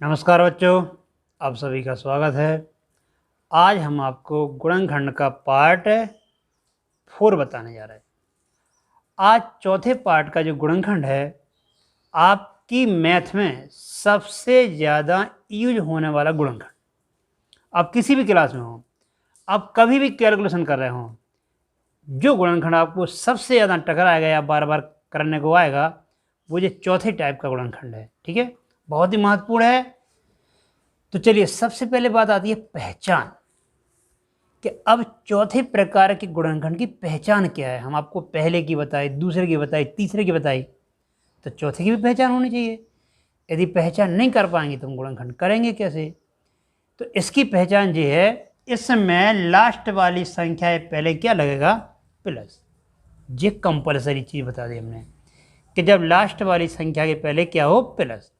नमस्कार बच्चों, आप सभी का स्वागत है। आज हम आपको गुणनखंड का पार्ट 4 बताने जा रहे हैं। आज चौथे पार्ट का जो गुणनखंड है, आपकी मैथ में सबसे ज़्यादा यूज होने वाला गुणनखंड। आप किसी भी क्लास में हो, आप कभी भी कैलकुलेशन कर रहे हो, जो गुणनखंड आपको सबसे ज़्यादा टकराएगा या बार बार करने को आएगा, वो ये चौथे टाइप का गुणनखंड है। ठीक है, बहुत ही महत्वपूर्ण है। तो चलिए, सबसे पहले बात आती है पहचान, कि अब चौथे प्रकार के गुणनखंड की पहचान क्या है। हम आपको पहले की बताई, दूसरे की बताई, तीसरे की बताई, तो चौथे की भी पहचान होनी चाहिए। यदि पहचान नहीं कर पाएंगे तो हम गुणनखंड करेंगे कैसे? तो इसकी पहचान ये है, इसमें लास्ट वाली संख्या पहले क्या लगेगा? प्लस। ये कंपलसरी चीज़ बता दी हमने कि जब लास्ट वाली संख्या के पहले क्या हो? प्लस।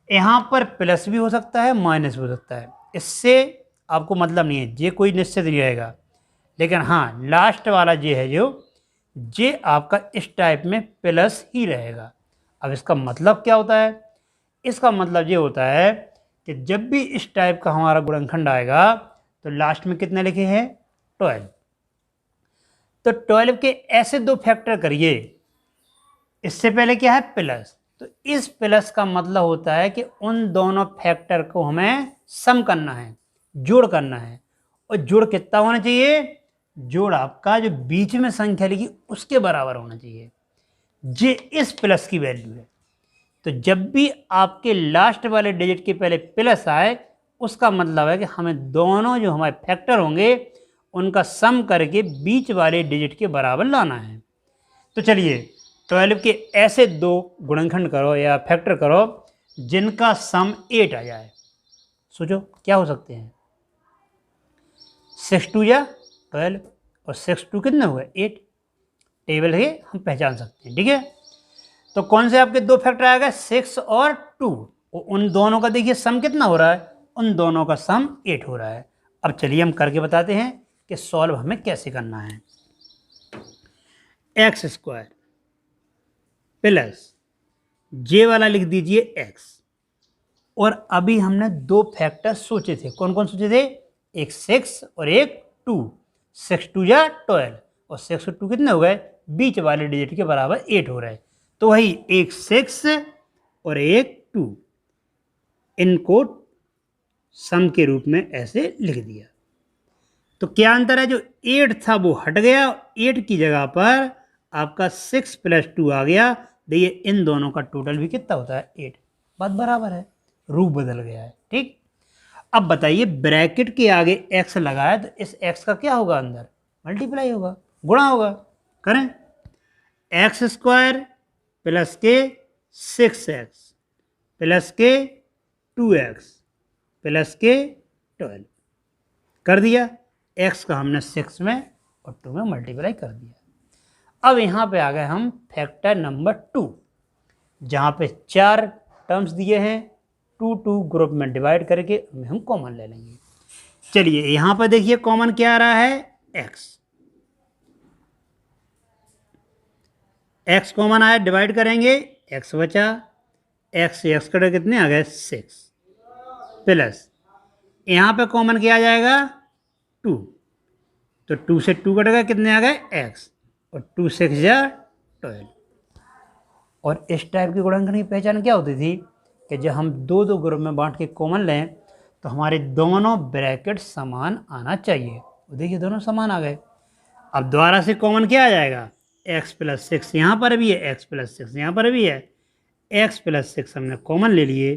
यहाँ पर प्लस भी हो सकता है, माइनस भी हो सकता है, इससे आपको मतलब नहीं है, ये कोई निश्चित नहीं रहेगा। लेकिन हाँ, लास्ट वाला ये है जो ये आपका इस टाइप में प्लस ही रहेगा। अब इसका मतलब क्या होता है? इसका मतलब ये होता है कि जब भी इस टाइप का हमारा गुणनखंड आएगा तो लास्ट में कितने लिखे हैं? 12। तो 12 के ऐसे दो फैक्टर करिए, इससे पहले क्या है? प्लस। तो इस प्लस का मतलब होता है कि उन दोनों फैक्टर को हमें सम करना है, जोड़ करना है। और जोड़ कितना होना चाहिए? जोड़ आपका जो बीच में संख्या लिखी उसके बराबर होना चाहिए। ये इस प्लस की वैल्यू है। तो जब भी आपके लास्ट वाले डिजिट के पहले प्लस आए, उसका मतलब है कि हमें दोनों जो हमारे फैक्टर होंगे उनका सम करके बीच वाले डिजिट के बराबर लाना है। तो चलिए, 12 के ऐसे दो गुणनखंड करो या फैक्टर करो जिनका सम 8 आ जाए। सोचो क्या हो सकते हैं? 6 2 या 12, और 6 2 कितने हुए? 8। टेबल है, हम पहचान सकते हैं। ठीक है, तो कौन से आपके दो फैक्टर आएगा? 6 और 2। उन दोनों का देखिए सम कितना हो रहा है? उन दोनों का सम 8 हो रहा है। अब चलिए हम करके बताते हैं कि सॉल्व हमें कैसे करना है। एक्स स्क्वायर प्लस जे वाला लिख दीजिए एक्स। और अभी हमने दो फैक्टर सोचे थे। कौन कौन सोचे थे? एक 6 और एक 2। 6 2 या 12, और 6 और 2 कितने हो गए? बीच वाले डिजिट के बराबर 8 हो रहा है। तो वही एक 6 और एक 2, इनको सम के रूप में ऐसे लिख दिया। तो क्या अंतर है? जो 8 था वो हट गया, 8 की जगह पर आपका 6 + 2 आ गया। देखिए इन दोनों का टोटल भी कितना होता है? 8। बात बराबर है, रूप बदल गया है। ठीक, अब बताइए, ब्रैकेट के आगे x लगाया तो इस x का क्या होगा? अंदर मल्टीप्लाई होगा, गुणा होगा। करें, एक्स स्क्वायर प्लस के 6x प्लस के 2x प्लस के 12 कर दिया। x का हमने 6 में और 2 में मल्टीप्लाई कर दिया। अब यहाँ पे आ गए हम फैक्टर नंबर 2, जहाँ पे 4 टर्म्स दिए हैं, 2 2 ग्रुप में डिवाइड करके हम कॉमन ले लेंगे। चलिए यहाँ पर देखिए कॉमन क्या आ रहा है? x। x कॉमन आया, डिवाइड करेंगे, x बचा, x से x कटे कितने आ गए? 6 प्लस यहाँ पे कॉमन क्या आ जाएगा? 2। तो 2 से 2 कटेगा, कितने आ गए? x, और 2 6 या 12। और इस टाइप की गुणनखंड की पहचान क्या होती थी? कि जब हम दो दो ग्रुप में बांट के कॉमन लें तो हमारे दोनों ब्रैकेट समान आना चाहिए। देखिए दोनों समान आ गए। अब दोबारा से कॉमन क्या आ जाएगा? x + 6 यहाँ पर भी है, x + 6 यहाँ पर भी है। x + 6 हमने कॉमन ले लिए,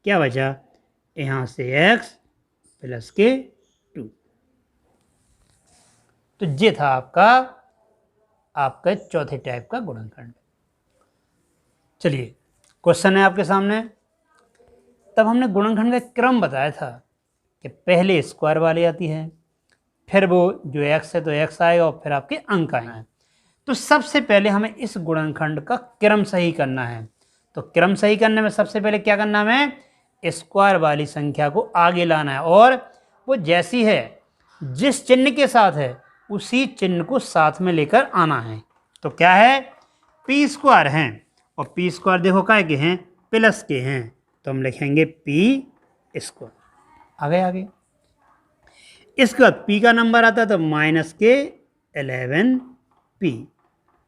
क्या बचा? यहाँ से x प्लस के 2। तो ये था आपका चौथे टाइप का गुणनखंड। चलिए, क्वेश्चन है आपके सामने। तब हमने गुणनखंड का क्रम बताया था कि पहले स्क्वायर वाली आती है, फिर वो जो x है तो x आएगा, और फिर आपके अंक आएंगे। तो सबसे पहले हमें इस गुणनखंड का क्रम सही करना है। तो क्रम सही करने में सबसे पहले क्या करना है? हमें स्क्वायर वाली संख्या को आगे लाना है, और वो जैसी है, जिस चिन्ह के साथ है, उसी चिन्ह को साथ में लेकर आना है। तो क्या है? p² हैं, और p² देखो काय के हैं? प्लस के हैं। तो हम लिखेंगे p²। आगे इसके बाद p का नंबर आता है तो -11p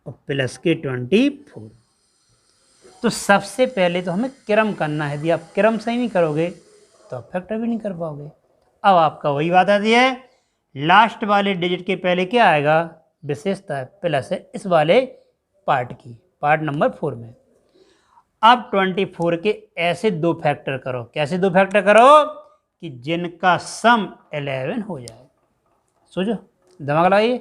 और +24। तो सबसे पहले तो हमें क्रम करना है। यदि आप क्रम सही नहीं करोगे तो आप फैक्टर भी नहीं कर पाओगे। अब आपका वही बात आती है, लास्ट वाले डिजिट के पहले क्या आएगा, विशेषता है प्लस है इस वाले पार्ट की, पार्ट नंबर 4 में। अब 24 के ऐसे दो फैक्टर करो। कैसे दो फैक्टर करो कि जिनका सम 11 हो जाए। सोचो, दिमाग लगाइए,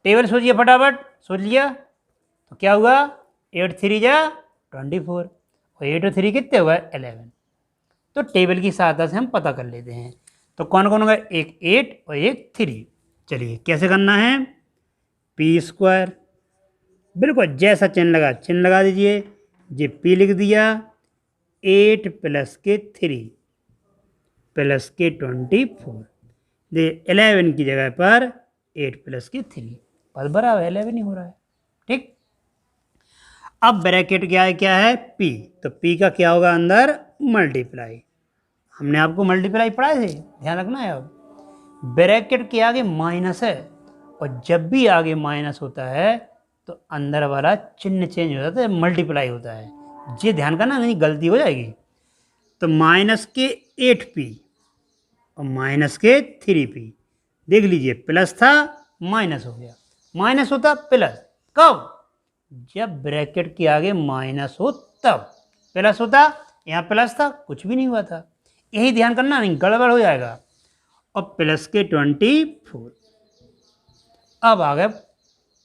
टेबल सोचिए फटाफट। सोच लिया तो क्या हुआ, 8 3 जा 24 और 8 और 3 कितने हुआ 11। तो टेबल की सहायता से हम पता कर लेते हैं। तो कौन कौन होगा, एक 8 और एक 3। चलिए कैसे करना है, p², बिल्कुल जैसा चिन्ह लगा दीजिए। ये p लिख दिया, 8 + के 3 + के 24, दे 11 की जगह पर 8 + के 3, बस बराबर 11 ही हो रहा है। ठीक, अब ब्रैकेट क्या है p, तो p का क्या होगा अंदर मल्टीप्लाई। हमने आपको मल्टीप्लाई पढ़ाए थे, ध्यान रखना है। अब ब्रैकेट के आगे माइनस है और जब भी आगे माइनस होता है तो अंदर वाला चिन्ह चेंज हो जाता है, मल्टीप्लाई होता है। ये ध्यान करना, नहीं गलती हो जाएगी। तो -8p और -3p, देख लीजिए प्लस था माइनस हो गया, माइनस होता प्लस कब, जब ब्रैकेट के आगे माइनस हो तब प्लस होता। यहाँ प्लस था, कुछ भी नहीं हुआ था। यही ध्यान करना, नहीं गड़बड़ हो जाएगा। और प्लस के 24। अब आ गए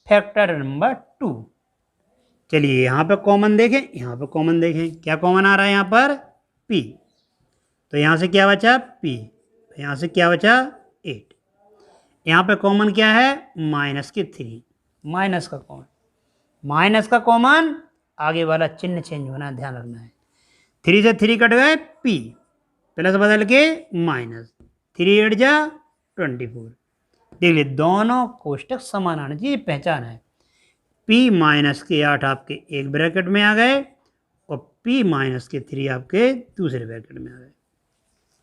फैक्टर नंबर 2। चलिए यहाँ पे कॉमन देखें, यहाँ पे कॉमन देखें, क्या कॉमन आ रहा है यहाँ पर p, तो यहाँ से क्या बचा p, यहाँ से क्या बचा 8। यहाँ पे कॉमन क्या है -3, माइनस का कॉमन, माइनस का कॉमन, आगे वाला चिन्ह चेंज होना ध्यान रखना है। 3 से 3 कट गए, p प्लस बदल के माइनस, 3 8 जा 24। देख लीजिए दोनों कोष्टक समान आने चाहिए, पहचान है। p-8 आपके एक ब्रैकेट में आ गए और p-3 आपके दूसरे ब्रैकेट में आ गए।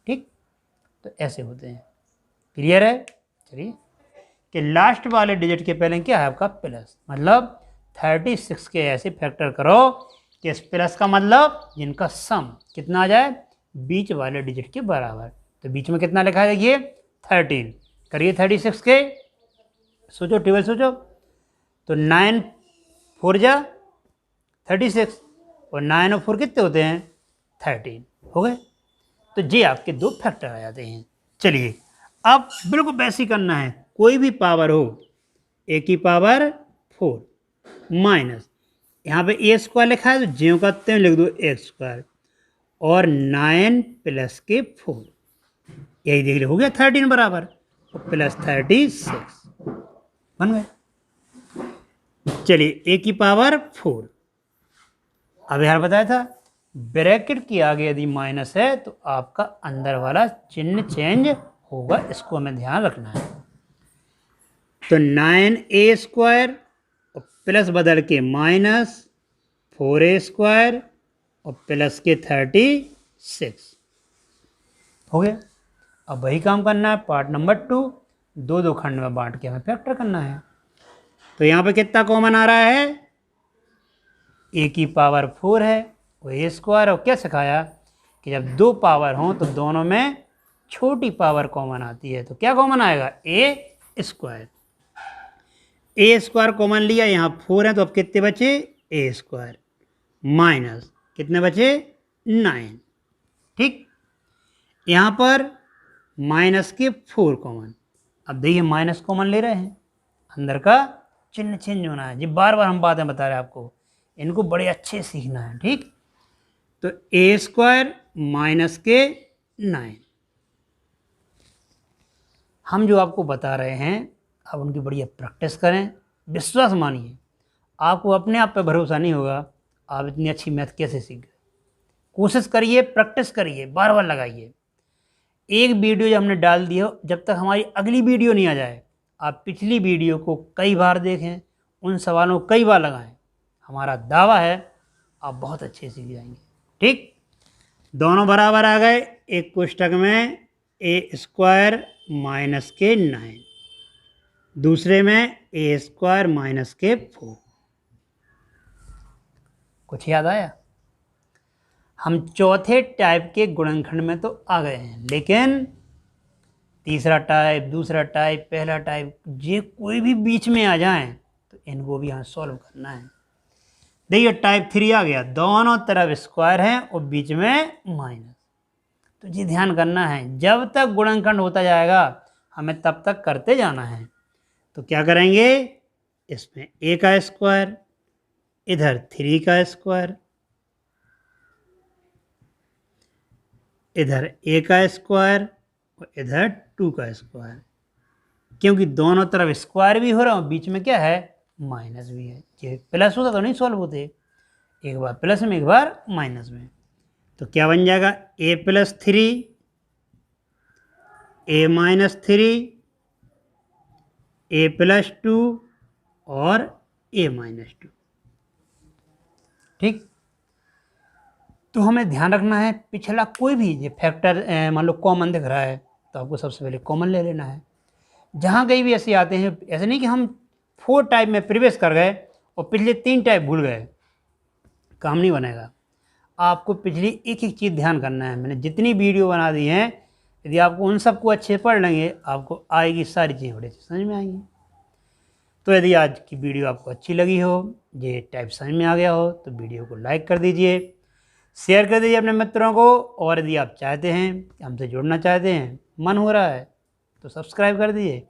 ठीक, तो ऐसे होते हैं। क्लियर है। चलिए कि लास्ट वाले डिजिट के पहले क्या है आपका प्लस, मतलब 36 के ऐसे फैक्टर करो कि इस प्लस का मतलब जिनका सम कितना आ जाए, बीच वाले डिजिट के बराबर। तो बीच में कितना लिखा है देखिए 13, करिए 36 के, सोचो टेबल सोचो। तो 9 4 जा 36 और 9 और 4 कितने होते हैं 13, हो गए। तो ये आपके दो फैक्टर आ जाते हैं। चलिए अब बिल्कुल वैसे ही करना है, कोई भी पावर हो, a की पावर 4 माइनस, यहाँ पे a² लिखा है तो ज्यों करते हैं लिख दो x² और 9 + के 4, यही देख लो हो गया 13 बराबर और +36 बन गए। चलिए a की पावर 4, अब यार बताया था ब्रैकेट के आगे यदि माइनस है तो आपका अंदर वाला चिन्ह चेंज होगा, इसको हमें ध्यान रखना है। तो 9a² और प्लस बदल के -4a² और प्लस के 36 हो गया। अब वही काम करना है पार्ट नंबर 2, दो खंड में बांट के हमें फैक्टर करना है। तो यहाँ पे कितना कॉमन आ रहा है, a की पावर 4 है वो a², और क्या सिखाया कि जब दो पावर हों तो दोनों में छोटी पावर कॉमन आती है। तो क्या कॉमन आएगा a², a² कॉमन लिया, यहाँ 4 है तो अब कितने बचे a² माइनस कितने बचे 9। ठीक, यहाँ पर माइनस के 4 कॉमन, अब देखिए माइनस कॉमन ले रहे हैं, अंदर का चिन्ह चेंज होना है। जी बार बार हम बातें बता रहे हैं आपको, इनको बड़े अच्छे सीखना है। ठीक, तो a² माइनस के 9, हम जो आपको बता रहे हैं आप उनकी बढ़िया प्रैक्टिस करें। विश्वास मानिए, आपको अपने आप पे भरोसा नहीं होगा, आप इतनी अच्छी मैथ कैसे सीख गए। कोशिश करिए, प्रैक्टिस करिए, बार बार लगाइए। एक वीडियो जब हमने डाल दी हो, जब तक हमारी अगली वीडियो नहीं आ जाए, आप पिछली वीडियो को कई बार देखें, उन सवालों को कई बार लगाएं। हमारा दावा है आप बहुत अच्छे सीख जाएंगे। ठीक, दोनों बराबर आ गए। एक कोष्टक में ए स्क्वायर माइनस के 9, दूसरे में ए स्क्वायर माइनस के 4। कुछ याद आया? हम चौथे टाइप के गुणनखंड में तो आ गए हैं, लेकिन तीसरा टाइप, दूसरा टाइप, पहला टाइप, ये कोई भी बीच में आ जाएं तो इनको भी यहाँ सॉल्व करना है। देखिए टाइप 3 आ गया, दोनों तरफ स्क्वायर है और बीच में माइनस। तो जी ध्यान करना है, जब तक गुणनखंड होता जाएगा हमें तब तक करते जाना है। तो क्या करेंगे, इसमें ए का स्क्वायर, इधर 3 का स्क्वायर, इधर ए का स्क्वायर और इधर 2 का स्क्वायर। क्योंकि दोनों तरफ स्क्वायर भी हो रहा है, बीच में क्या है, माइनस भी है। ये प्लस होता तो नहीं सॉल्व होते, एक बार प्लस में एक बार माइनस में। तो क्या बन जाएगा, ए प्लस 3, ए माइनस 3, ए प्लस 2 और ए माइनस 2। ठीक। तो हमें ध्यान रखना है, पिछला कोई भी ये फैक्टर मान लो कॉमन दिख रहा है तो आपको सबसे पहले कॉमन ले लेना है। जहाँ कहीं भी ऐसे आते हैं, ऐसे नहीं कि हम 4 टाइप में प्रवेश कर गए और पिछले 3 टाइप भूल गए, काम नहीं बनेगा। आपको पिछली एक एक चीज़ ध्यान करना है। मैंने जितनी वीडियो बना दी हैं, यदि आपको उन सबको अच्छे से पढ़ लेंगे आपको आएगी सारी चीज़ें बड़े अच्छे समझ में आएंगी। तो यदि आज की वीडियो आपको अच्छी लगी हो, ये टाइप समझ में आ गया हो, तो वीडियो को लाइक कर दीजिए, शेयर कर दीजिए अपने मित्रों को। और यदि आप चाहते हैं, हमसे जुड़ना चाहते हैं, मन हो रहा है, तो सब्सक्राइब कर दीजिए।